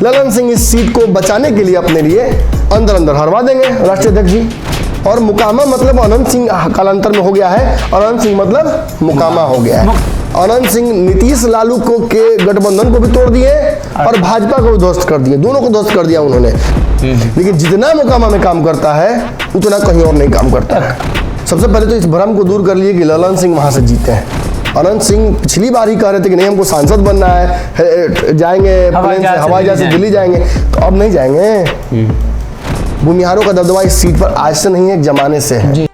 ललन सिंह इस सीट को बचाने के लिए अपने लिए अंदर अंदर हरवा देंगे राष्ट्रीय अध्यक्ष जी। और मुकामा मतलब अनंत सिंह कालांतर में हो गया है, और अनंत सिंह मतलब मुकामा हो गया है। अनंत सिंह नीतीश लालू को के गठबंधन को भी तोड़ दिए और भाजपा को भी ध्वस्त कर दिए, दोनों को ध्वस्त कर दिया उन्होंने। लेकिन जितना मुकामा में काम करता है उतना कहीं और नहीं काम करता है। सबसे पहले तो इस भ्रम को दूर कर लिए कि ललन सिंह वहां से जीते हैं। अनंत सिंह पिछली बार ही कह रहे थे कि नहीं हमको सांसद बनना है, जाएंगे प्लेन से हवाई जहाज से दिल्ली जाएंगे, तो अब नहीं जाएंगे। भूमिहारों का दबदबा इस सीट पर आज से नहीं है, एक जमाने से है।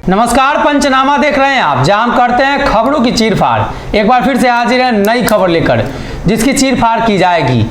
नमस्कार, पंचनामा देख रहे हैं आप, जहां हम करते हैं खबरों की चीरफाड़। एक बार फिर से हाजिर है नई खबर लेकर, जिसकी चीरफाड़ की जाएगी।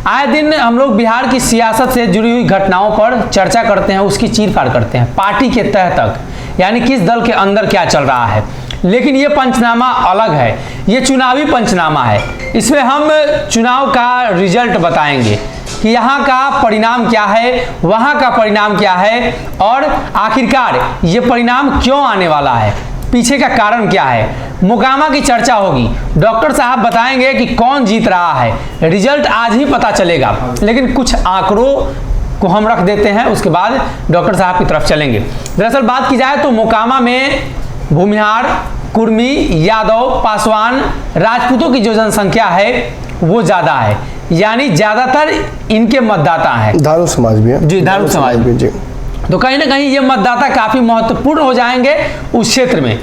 आए दिन हम लोग बिहार की सियासत से जुड़ी हुई घटनाओं पर चर्चा करते हैं, उसकी चीरफाड़ करते हैं पार्टी के तह तक, यानी किस दल के अंदर क्या चल रहा है। लेकिन ये पंचनामा अलग है, ये चुनावी पंचनामा है। इसमें हम चुनाव का रिजल्ट बताएंगे कि यहाँ का परिणाम क्या है, वहाँ का परिणाम क्या है, और आखिरकार ये परिणाम क्यों आने वाला है, पीछे का कारण क्या है। मुकामा की चर्चा होगी, डॉक्टर साहब बताएंगे कि कौन जीत रहा है। रिजल्ट आज ही पता चलेगा, लेकिन कुछ आंकड़ों को हम रख देते हैं, उसके बाद डॉक्टर साहब की तरफ चलेंगे। दरअसल बात की जाए तो मुकामा में भूमिहार, कुर्मी, यादव, पासवान, राजपूतों की जो जनसंख्या है वो ज्यादा है, यानी ज्यादातर इनके मतदाता हैं। धारू समाज भी है जी, धारू समाज भी जी। तो कहीं ना कहीं ये मतदाता काफी महत्वपूर्ण हो जाएंगे उस क्षेत्र में।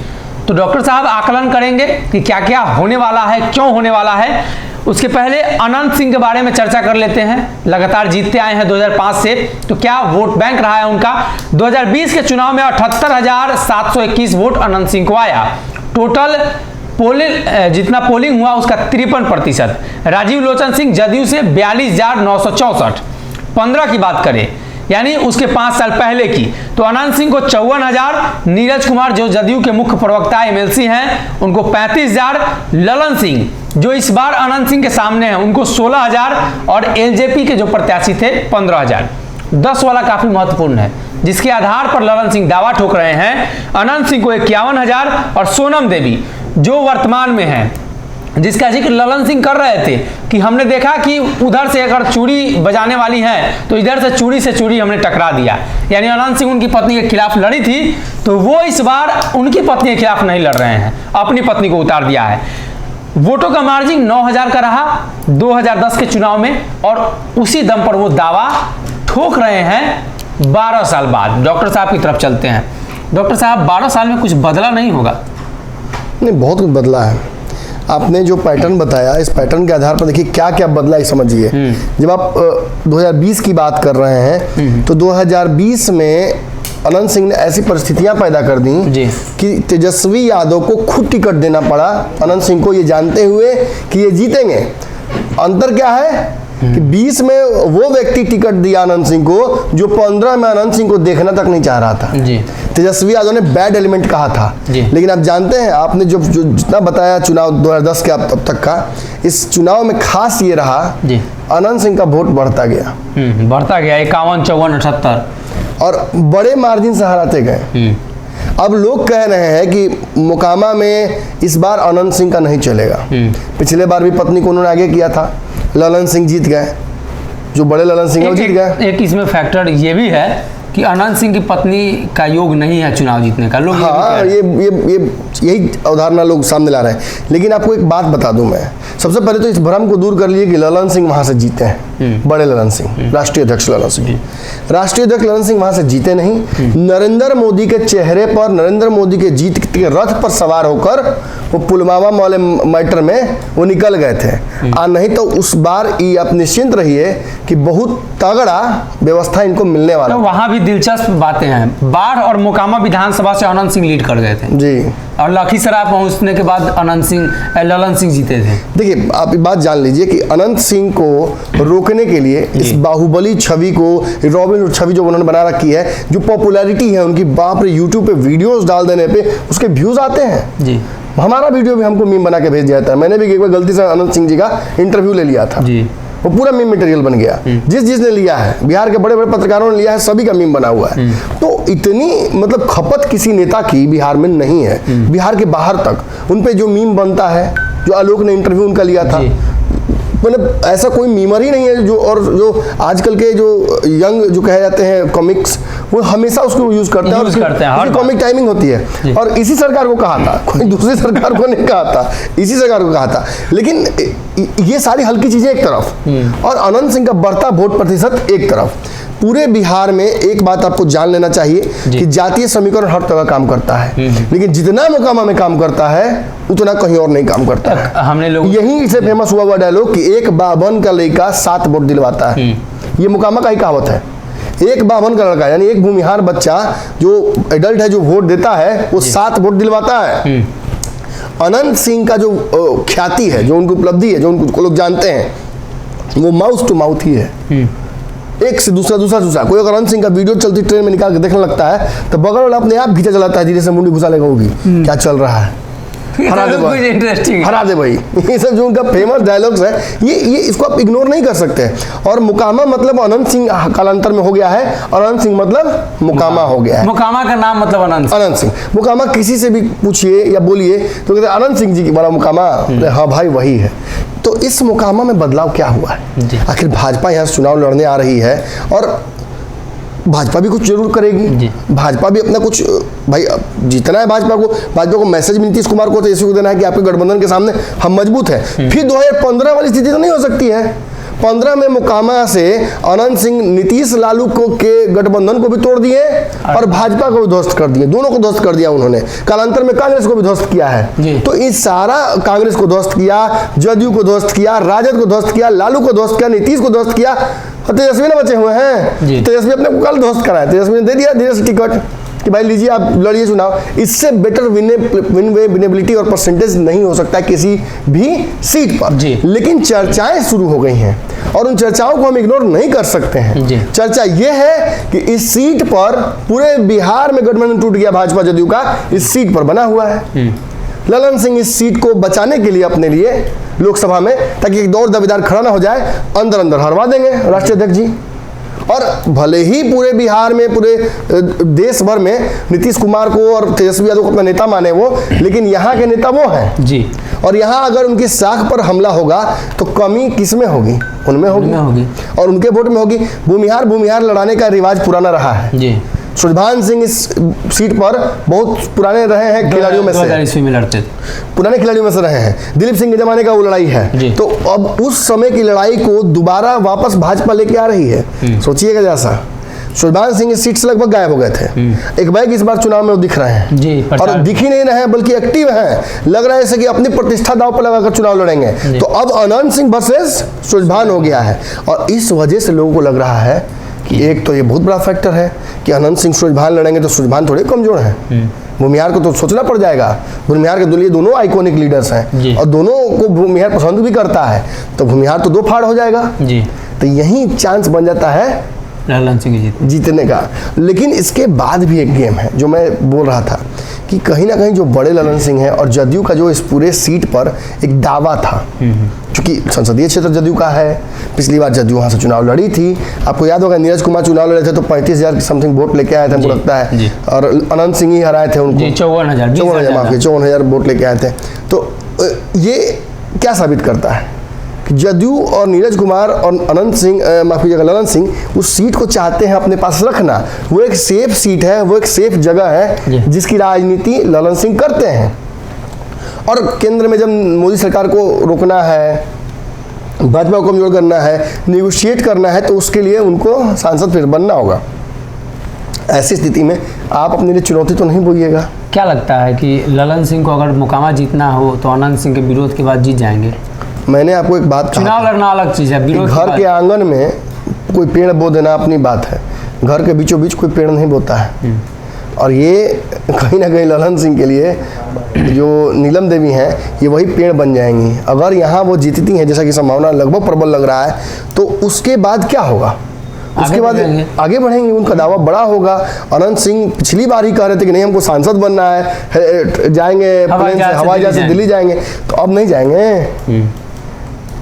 तो डॉक्टर साहब आकलन करेंगे कि क्या क्या होने वाला है, क्यों होने वाला है। उसके पहले अनंत सिंह के बारे में चर्चा कर लेते हैं। लगातार जीतते आए हैं 2005 से, तो क्या वोट बैंक रहा है उनका। 2020 के चुनाव में 78,721 वोट अनंत सिंह को आया। टोटल जितना पोलिंग हुआ उसका 53%। राजीव लोचन सिंह जदयू से 42,964। 15 की बात करें, यानी उसके 5 साल पहले की, तो अनंत सिंह को 54,000। नीरज कुमार जो जदयू के मुख्य प्रवक्ता एमएलसी हैं उनको 35,000। ललन सिंह जो इस बार अनंत सिंह के सामने हैं उनको 16,000, और एलजेपी के जो प्रत्याशी थे 15,000। 10 वाला काफी महत्वपूर्ण है, जिसके आधार पर ललन सिंह दावा ठोक रहे हैं अनंत सिंह को 51,000। और सोनम देवी जो वर्तमान में है, जिसका जिक्र ललन सिंह कर रहे थे कि हमने देखा कि उधर से अगर चूड़ी बजाने वाली है तो इधर से चूड़ी हमने टकरा दिया, यानी अनंत सिंह उनकी पत्नी के खिलाफ लड़ी थी, तो वो इस बार उनकी पत्नी के खिलाफ नहीं लड़ रहे हैं, अपनी पत्नी को उतार दिया है। वोटों का मार्जिन 9,000 का रहा 2010 के चुनाव में, और उसी दम पर वो दावा ठोक रहे हैं 12 साल बाद। डॉक्टर साहब की तरफ चलते हैं। डॉक्टर साहब, 12 साल में कुछ बदला नहीं होगा? नहीं, बहुत कुछ बदला है। आपने जो पैटर्न बताया, इस पैटर्न के आधार पर देखिए क्या क्या बदला है, समझिए। जब आप 2020 की बात कर रहे हैं तो 2020 में अनंत सिंह ने ऐसी परिस्थितियां पैदा कर दी कि तेजस्वी यादव को खुद टिकट देना पड़ा अनंत सिंह को, ये जानते हुए कि ये जीतेंगे। अंतर क्या है कि 20 में वो व्यक्ति टिकट दिया अनंत सिंह को जो 15 में अनंत सिंह को देखना तक नहीं चाह रहा था जी। तेजस्वी यादव ने बैड एलिमेंट कहा था, लेकिन आप जानते हैं, आपने जो जितना बताया चुनाव 2010 के अब तक का, इस चुनाव में खास ये रहा अनंत सिंह का वोट बढ़ता गया 51, 54, 78, और बड़े मार्जिन से हराते गए। अब लोग कह रहे हैं कि मुकामा में इस बार अनंत सिंह का नहीं चलेगा। पिछले बार भी पत्नी को उन्होंने आगे किया था, ललन सिंह जीत गए, जो बड़े ललन सिंह वो जीत गए। एक इसमें फैक्टर ये भी है कि अनंत सिंह की पत्नी का योग नहीं है चुनाव जीतने का। लोग यही अवधारणा लोग सामने ला रहे हैं। लेकिन आपको एक बात बता दूं मैं, सबसे पहले तो इस भ्रम को दूर कर लिए कि ललन सिंह वहां से जीते हैं, बड़े ललन सिंह, राष्ट्रीय अध्यक्ष ललन सिंह। राष्ट्रीय अध्यक्ष ललन सिंह वहां से जीते नहीं। नरेंद्र मोदी के चेहरे पर, नरेंद्र मोदी के जीत के रथ पर सवार होकर वो पुलवामा वाले मैटर में वो निकल गए थे। नहीं तो उस बार ये आप निश्चिंत रहिए कि बहुत तगड़ा व्यवस्था इनको मिलने वाला। तो वहां भी दिलचस्प बातें हैं। बाढ़ और मोकामा विधानसभा से अनंत सिंह लीड कर गए थे जी, और लखीसराय पहुंचने के बाद ललन सिंह जीते थे। देखिए, आप बात जान लीजिए कि अनंत सिंह को रोकने के लिए इस बाहुबली छवि को, रॉबिन हुड छवि जो उन्होंने बना रखी है, जो पॉपुलैरिटी है उनकी, बाप रे, यूट्यूब पे वीडियोस डाल देने पे उसके व्यूज आते हैं जी। हमारा वीडियो भी हमको मीम बना के भेज जाता है। मैंने भी एक बार गलती से अनंत सिंह जी का इंटरव्यू ले लिया था जी, वो पूरा मीम मटेरियल बन गया। जिसने लिया है, बिहार के बड़े बड़े पत्रकारों ने लिया है, सभी का मीम बना हुआ है। तो इतनी मतलब खपत किसी नेता की बिहार में नहीं है, बिहार के बाहर तक उन पे जो मीम बनता है, जो आलोक ने इंटरव्यू उनका लिया था, मतलब ऐसा कोई मीमर ही नहीं है जो, और जो आजकल के जो यंग जो कहे जाते हैं कॉमिक्स, वो हमेशा उसको यूज करते हैं, और कॉमिक टाइमिंग होती है। और इसी सरकार को कहा था, कोई दूसरी सरकार को नहीं कहा था, इसी सरकार को कहा था। लेकिन ये सारी हल्की चीजें एक तरफ और अनंत सिंह का बढ़ता वोट प्रतिशत एक तरफ, पूरे बिहार में एक बात आपको जान लेना चाहिए कि जातीय समीकरण हर तरह काम करता है, लेकिन जितना मोकामा में काम करता है उतना कहीं और नहीं काम करता है। हमने लोग यही से फेमस हुआ डायलॉग कि एक बावन का लड़का 7 वोट दिलवाता है, ये मोकामा का ही कहावत है। एक बावन का लड़का यानी एक भूमिहार बच्चा जो एडल्ट है, जो वोट देता है, वो 7 वोट दिलवाता है। अनंत सिंह का जो ख्याति है, जो उनकी उपलब्धि है, जो उनको लोग जानते हैं, वो माउथ टू माउथ ही है, एक से दूसरा। कोई अगर अनंत सिंह का वीडियो चलती ट्रेन में निकाल के देखने लगता है तो बगल वाला अपने आप खींचा चलाता है, धीरे से मुंडी घुसा लेगा, होगी क्या चल रहा है, हरा दे भाई, इंटरेस्टिंग हरा दे भाई। ये सब जो उनका फेमस डायलॉग्स है, ये इसको आप इग्नोर नहीं कर सकते। और मुकामा मतलब अनंत सिंह कालांतर में हो गया है, और अनंत सिंह मतलब मुकामा हो गया है। मुकामा का नाम मतलब अनंत सिंह। मुकामा किसी से भी पूछिए या बोलिए तो कहते अनंत सिंह जी की बड़ा मुकामा, हाँ भाई वही है। तो इस मुकामा में बदलाव क्या हुआ है? आखिर भाजपा यहाँ चुनाव लड़ने आ रही है और भाजपा भी कुछ जरूर करेगी, भाजपा भी अपना कुछ, भाई जीतना है भाजपा को मैसेज भी नीतीश कुमार को तो ऐसे को देना है कि आपके गठबंधन के सामने हम मजबूत हैं। फिर 2015 वाली स्थिति तो नहीं हो सकती है। 15 में मुकामा से अनंत सिंह नीतीश लालू को के गठबंधन को भी तोड़ दिए और भाजपा को भी ध्वस्त कर दिए, दोनों को ध्वस्त कर दिया उन्होंने। कालांतर में कांग्रेस को भी ध्वस्त किया है। तो इस सारा कांग्रेस को ध्वस्त किया, जदयू को ध्वस्त किया, राजद को ध्वस्त किया, लालू को ध्वस्त किया, नीतीश को ध्वस्त किया, तेजस्वी ने बचे हुए हैं। तेजस्वी अपने को कल ध्वस्त कराया, तेजस्वी ने दे दिया धीरे से टिकट कि भाई लीजिए आप लड़िए चुनाव। इससे बेटर विनेबिलिटी और परसेंटेज नहीं हो सकता किसी भी सीट पर। लेकिन चर्चाएं शुरू हो गई हैं और उन चर्चाओं को हम इग्नोर नहीं कर सकते हैं। चर्चा यह है कि इस सीट पर पूरे बिहार में गठबंधन टूट गया, भाजपा जदयू का इस सीट पर बना हुआ है। ललन सिंह इस सीट को बचाने के लिए अपने लिए लोकसभा में, ताकि एक दौर दावेदार खड़ा ना हो जाए, अंदर अंदर हरवा देंगे राष्ट्रीय अध्यक्ष जी। और भले ही पूरे बिहार में, पूरे देश भर में नीतीश कुमार को और तेजस्वी यादव को अपना नेता माने वो, लेकिन यहाँ के नेता वो हैं जी। और यहाँ अगर उनकी साख पर हमला होगा तो कमी किसमें होगी? उनमें होगी और उनके वोट में होगी। भूमिहार लड़ाने का रिवाज पुराना रहा है जी। सुजभान सिंह इस सीट पर बहुत पुराने रहे हैं खिलाड़ियों में से, पुराने खिलाड़ियों में से रहे हैं। दिलीप सिंह के जमाने का वो लड़ाई है। तो अब उस समय की लड़ाई को दोबारा वापस भाजपा लेके आ रही है। सोचिएगा जैसा सुजभान सिंह इस सीट से लगभग गायब हो गए थे, एक बैग इस बार चुनाव में वो दिख रहे हैं जी, और दिख ही नहीं रहे हैं बल्कि एक्टिव हैं। लग रहा है जैसे कि अपनी प्रतिष्ठा दांव पर लगाकर चुनाव लड़ेंगे। तो अब अनंत सिंह वर्सेस सुजभान हो गया है और इस वजह से लोगों को लग रहा है कि एक तो ये बहुत बड़ा फैक्टर है कि अनंत सिंह सुजभान लड़ेंगे तो सुजभान थोड़े कमजोर हैं। भूमिहार को तो सोचना पड़ जाएगा। भूमिहार के लिए दोनों आइकॉनिक लीडर्स हैं और दोनों को भूमिहार पसंद भी करता है, तो भूमिहार तो 2 फाड़ हो जाएगा जी। तो यही चांस बन जाता है ललन सिंह जीतने का। लेकिन इसके बाद भी एक गेम है जो मैं बोल रहा था कि कहीं ना कहीं जो बड़े ललन सिंह हैं और जदयू का जो इस पूरे सीट पर एक दावा था, क्योंकि संसदीय क्षेत्र जदयू का है, पिछली बार जदयू वहाँ से चुनाव लड़ी थी। आपको याद होगा नीरज कुमार चुनाव लड़े थे तो 35,000 समथिंग वोट लेके आए थे हमको लगता है, और अनंत सिंह ही हराए थे उनको 54,000 वोट लेके आए थे। तो ये क्या साबित करता है? जदयू और नीरज कुमार और अनंत सिंह, माफ कीजिएगा ललन सिंह उस सीट को चाहते हैं अपने पास रखना। वो एक सेफ सीट है, वो एक सेफ जगह है जिसकी राजनीति ललन सिंह करते हैं। और केंद्र में जब मोदी सरकार को रोकना है, भाजपा को कमजोर करना है, निगोशिएट करना है, तो उसके लिए उनको सांसद फिर बनना होगा। ऐसी स्थिति में आप अपने लिए चुनौती तो नहीं बोलिएगा। क्या लगता है कि ललन सिंह को अगर मुकामा जीतना हो तो अनंत सिंह के विरोध के बाद जीत जाएंगे? मैंने आपको एक बात, चुनाव लड़ना अलग चीज है, घर के आंगन में कोई पेड़ बो देना अपनी बात है, घर के बीचों बीच कोई पेड़ नहीं बोता है। और ये कहीं ना कहीं ललन सिंह के लिए जो नीलम देवी हैं ये वही पेड़ बन जाएंगी। अगर यहाँ वो जीतती हैं, जैसा कि संभावना लगभग प्रबल लग रहा है, तो उसके बाद क्या होगा? उसके बाद आगे बढ़ेंगे, उनका दावा बड़ा होगा। अनंत सिंह पिछली बार ही कह रहे थे कि नहीं हमको सांसद बनना है, जाएंगे प्लेन से, हवाई जहाज से दिल्ली जाएंगे, तो अब नहीं जाएंगे,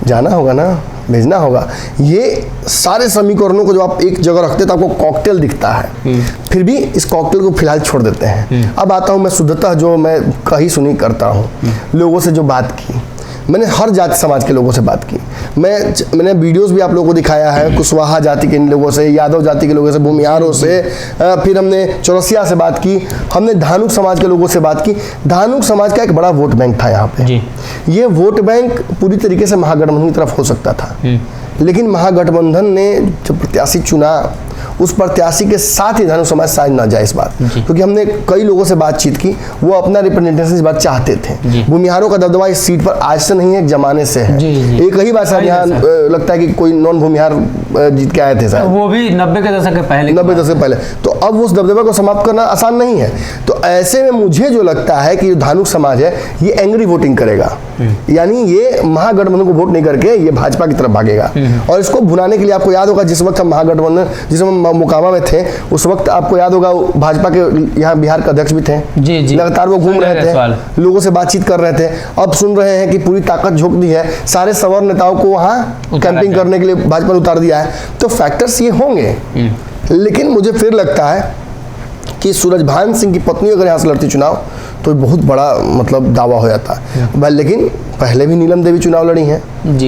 जाना होगा ना। भेजना होगा। ये सारे समीकरणों को जब आप एक जगह रखते हैं तो आपको कॉकटेल दिखता है, फिर भी इस कॉकटेल को फिलहाल छोड़ देते हैं। अब आता हूँ मैं शुद्धतः जो मैं कही सुनी करता हूँ, लोगों से जो बात की, मैंने हर जाति समाज के लोगों से बात की। मैंने वीडियोस भी आप लोगों को दिखाया है, कुशवाहा जाति के लोगों से, यादव जाति के लोगों से, भूमिहारों से, फिर हमने चौरसिया से बात की, हमने धानुक समाज के लोगों से बात की। धानुक समाज का एक बड़ा वोट बैंक था यहाँ पे। ये वोट बैंक पूरी तरीके से महागठबंधन की तरफ हो सकता था, लेकिन महागठबंधन ने जो प्रत्याशी चुना उस प्रत्याशी के साथ ही धानुक समाज साझ ना जाए इस बात, क्योंकि हमने कई लोगों से बातचीत की, वो अपना रिप्रेजेंटेशन इस बात चाहते थे। भूमिहारों का दबदबा इस सीट पर आज से नहीं है, एक जमाने से है। एक ही बात शायद यहाँ लगता है कि कोई नॉन भूमिहार जीत के आए थे शायद, वो भी 90 के दशक के पहले। 90 दशक पहले। तो अब उस दबदबे को समाप्त करना आसान नहीं है। तो ऐसे में मुझे जो लगता है कि जो धानुक समाज है ये एंग्री वोटिंग करेगा, यानी ये महागठबंधन को वोट नहीं करके ये भाजपा की तरफ भागेगा। और इसको भुनाने के लिए आपको याद होगा जिस वक्त हम महागठबंधन, जिस हम मोकामा में थे, उस वक्त आपको याद होगा भाजपा के यहाँ बिहार का अध्यक्ष भी थे। लगातार वो घूम रहे थे, लोगों से बातचीत कर रहे थे। अब सुन रहे हैं कि पूरी ताकत झोंक दी है, सारे सवर नेताओं को वहाँ कैंपिंग करने के लिए भाजपा ने उतार दिया है। तो फैक्टर्स ये होंगे, लेकिन मुझे फिर लगता है कि सूरजभान सिंह की पत्नी अगर यहाँ से लड़ती चुनाव तो बहुत बड़ा मतलब दावा हो जाता है। लेकिन पहले भी नीलम देवी चुनाव लड़ी हैं,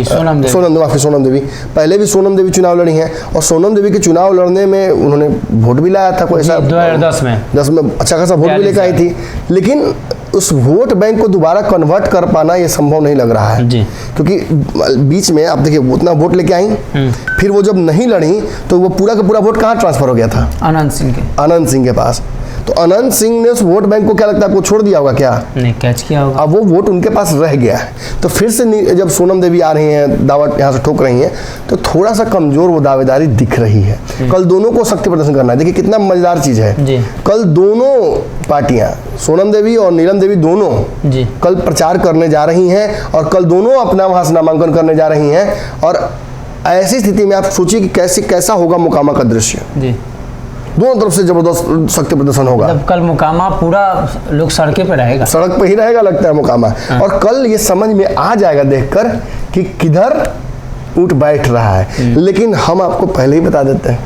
सोनम देवी पहले भी सोनम देवी चुनाव लड़ी हैं, और सोनम देवी के चुनाव लड़ने में उन्होंने वोट भी लाया था, कोई ऐसा 2010 में अच्छा खासा वोट भी लेकर आई थी। लेकिन उस वोट बैंक को दोबारा कन्वर्ट कर पाना ये संभव नहीं लग रहा है, क्योंकि बीच में आप देखिए उतना वोट लेके आई, फिर वो जब नहीं लड़ी तो वो पूरा का पूरा वोट कहाँ ट्रांसफर हो गया था? आनंद सिंह के पास। तो अनंत सिंह ने उस वोट बैंक को क्या लगता है आपको छोड़ दिया होगा क्या? नहीं, कैच किया होगा। अब वो वोट उनके पास रह गया है। तो फिर से जब सोनम देवी आ रही हैं, दावत यहाँ से ठोक रही हैं, तो थोड़ा सा कमजोर वो दावेदारी दिख रही है। कल दोनों को शक्ति प्रदर्शन करना है। देखिए कितना मजेदार चीज है, कल दोनों पार्टियां, सोनम देवी और नीलम देवी दोनों कल प्रचार करने जा रही हैं, और कल दोनों अपना वहां से नामांकन करने जा रही हैं। और ऐसी स्थिति में आप सोचिए कि कैसा होगा मोकामा का दृश्य। दोनों तरफ से जबरदस्त शक्ति प्रदर्शन होगा। जब कल मोकामा पूरा लोग सड़के पे रहेगा, सड़क पे ही रहेगा लगता है मोकामा। और कल ये समझ में आ जाएगा देखकर कि किधर ऊँट बैठ रहा है। लेकिन हम आपको पहले ही बता देते हैं,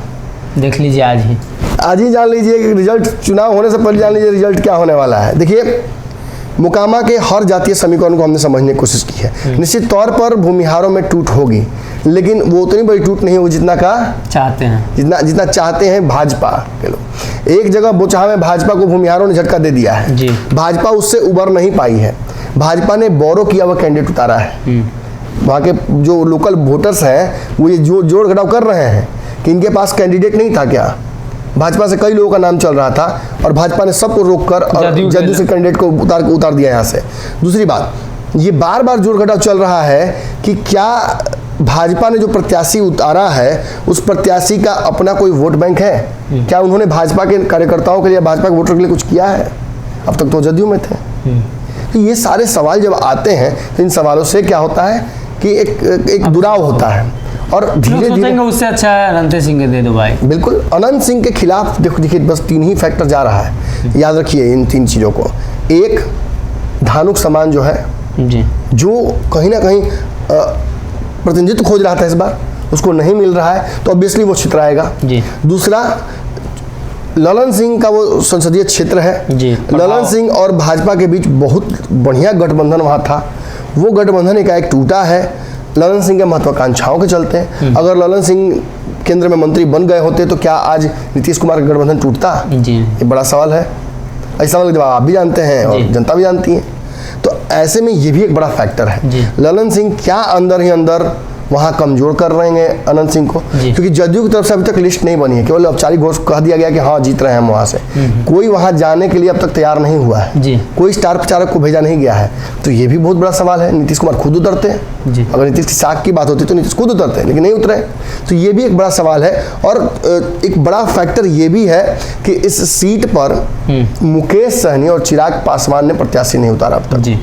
देख लीजिए आज ही जान लीजिए कि रिजल्ट, चुनाव होने से पहले जान लीजिए रिजल्ट क्या होने वाला है। देखिए मोकामा के हर जातीय समीकरण को हमने समझने की कोशिश की है। निश्चित तौर पर भूमिहारों में टूट होगी, लेकिन वो उतनी बड़ी टूट नहीं होगी जितना का चाहते हैं, जितना चाहते हैं भाजपा के लोग। एक जगह बोचहा में भाजपा को भूमिहारों ने झटका दे दिया है, भाजपा उससे उबर नहीं पाई है। भाजपा ने बोरो किया हुआ कैंडिडेट उतारा है। वहाँ के जो लोकल वोटर्स हैं वो ये जोड़ घटाव कर रहे हैं कि इनके पास कैंडिडेट नहीं था क्या। भाजपा से कई लोगों का नाम चल रहा था और भाजपा ने सबको रोककर और जदयू से कैंडिडेट को उतार दिया यहाँ से। दूसरी बात, ये बार बार जोड़ घटाव चल रहा है कि क्या भाजपा ने जो प्रत्याशी उतारा है उस प्रत्याशी का अपना कोई वोट बैंक है? क्या उन्होंने भाजपा के कार्यकर्ताओं के लिए, भाजपा के वोटर के लिए कुछ किया है? अब तक तो जदयू में थे। तो ये सारे सवाल जब आते हैं तो इन सवालों से क्या होता है कि एक दुराव होता है, और धीरे धीरे उससे अच्छा है अनंत सिंह के दे दो भाई। बिल्कुल, अनंत सिंह के खिलाफ देखिए बस 3 ही फैक्टर जा रहा है। याद रखिए इन 3 चीज़ों को। एक, धानुक समान जो है जो कहीं ना कहीं प्रतिनिधित्व खोज रहा था, इस बार उसको नहीं मिल रहा है, तो ऑब्वियसली वो छितराएगा। दूसरा, ललन सिंह का वो संसदीय क्षेत्र है। ललन सिंह और भाजपा के बीच बहुत बढ़िया गठबंधन वहाँ था, वो गठबंधन एकाएक टूटा है ललन सिंह के महत्वाकांक्षाओं के चलते। अगर ललन सिंह केंद्र में मंत्री बन गए होते तो क्या आज नीतीश कुमार का गठबंधन टूटता? ये बड़ा सवाल है। ऐसा सवाल का जवाब आप भी जानते हैं और जनता भी जानती है। तो ऐसे में ये भी एक बड़ा फैक्टर है। ललन सिंह क्या अंदर ही अंदर वहाँ कमजोर कर रहे हैं अनंत सिंह को, क्योंकि जदयू की तरफ से अभी तक लिस्ट नहीं बनी है, केवल औपचारिक घोषणा कह दिया गया कि हाँ जीत रहे हैं हम वहाँ से। कोई वहाँ जाने के लिए अब तक तैयार नहीं हुआ है, कोई स्टार प्रचारक को भेजा नहीं गया है। तो ये भी बहुत बड़ा सवाल है। नीतीश कुमार खुद उतरते हैं, अगर नीतीश की साख की बात होती तो नीतीश खुद उतरते हैं, लेकिन नहीं उतरे। तो ये भी एक बड़ा सवाल है। और एक बड़ा फैक्टर ये भी है कि इस सीट पर मुकेश सहनी और चिराग पासवान ने प्रत्याशी नहीं उतारा अब तक।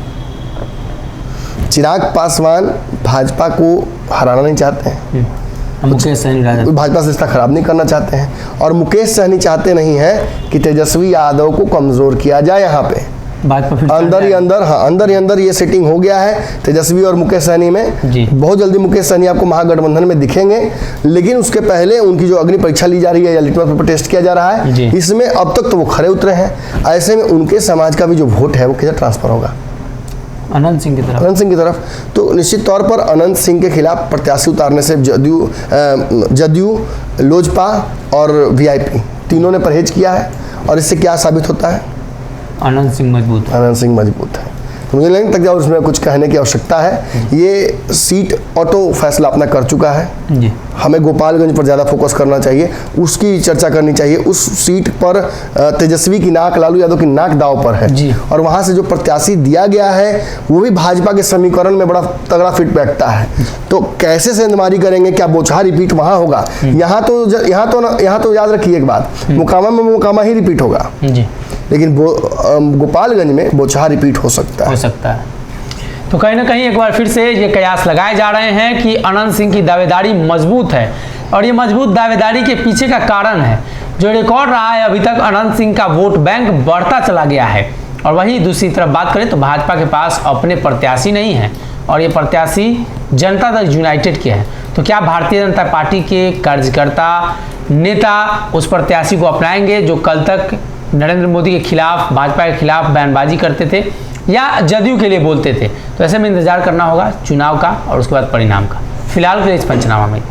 चिराग पासवान भाजपा को हराना नहीं चाहते हैं, मुकेश सहनी भाजपा से रिश्ता खराब नहीं करना चाहते हैं, और मुकेश सहनी चाहते नहीं हैं कि तेजस्वी यादव को कमजोर किया जाए यहाँ पे। भाजपा फिर अंदर ही अंदर ये सेटिंग हो गया है तेजस्वी और मुकेश सहनी में। जी। बहुत जल्दी मुकेश सहनी आपको महागठबंधन में दिखेंगे, लेकिन उसके पहले उनकी जो अग्नि परीक्षा ली जा रही है या लिटमस पेपर टेस्ट किया जा रहा जी। है, इसमें अब तक तो वो खरे उतरे हैं। ऐसे में उनके समाज का भी जो वोट है वो किधर ट्रांसफर होगा? अनंत सिंह की तरफ। अनंत सिंह की तरफ। तो निश्चित तौर पर अनंत सिंह के खिलाफ प्रत्याशी उतारने से जदयू, लोजपा और वीआईपी तीनों ने परहेज किया है। और इससे क्या साबित होता है? अनंत सिंह मजबूत है। अनंत सिंह मजबूत है। तो मुझे नहीं लगता कि उसमें कुछ कहने की आवश्यकता है। ये सीट ऑटो फैसला अपना कर चुका है। जी। हमें गोपालगंज पर ज़्यादा फोकस करना चाहिए, उसकी चर्चा करनी चाहिए। उस सीट पर तेजस्वी की नाक, लालू यादव की नाक दांव पर है। जी। और वहाँ से जो प्रत्याशी दिया गया है वो भी भाजपा के समीकरण में बड़ा तगड़ा फिट बैठता है। तो कैसे सेंधमारी करेंगे? क्या बोचहां रिपीट वहाँ होगा? यहाँ तो याद रखिए एक बात, मोकामा में मोकामा ही रिपीट होगा, जी। लेकिन गोपालगंज में बोचहां रिपीट हो सकता है। तो कहीं ना कहीं एक बार फिर से ये कयास लगाए जा रहे हैं कि अनंत सिंह की दावेदारी मजबूत है। और ये मजबूत दावेदारी के पीछे का कारण है जो रिकॉर्ड रहा है अभी तक, अनंत सिंह का वोट बैंक बढ़ता चला गया है। और वहीं दूसरी तरफ बात करें तो भाजपा के पास अपने प्रत्याशी नहीं है और ये प्रत्याशी जनता दल यूनाइटेड के हैं। तो क्या भारतीय जनता पार्टी के कार्यकर्ता, नेता उस प्रत्याशी को अपनाएंगे जो कल तक नरेंद्र मोदी के खिलाफ, भाजपा के खिलाफ बयानबाजी करते थे या जदयू के लिए बोलते थे? तो ऐसे में इंतजार करना होगा चुनाव का और उसके बाद परिणाम का। फिलहाल के लिए इस पंचनामा में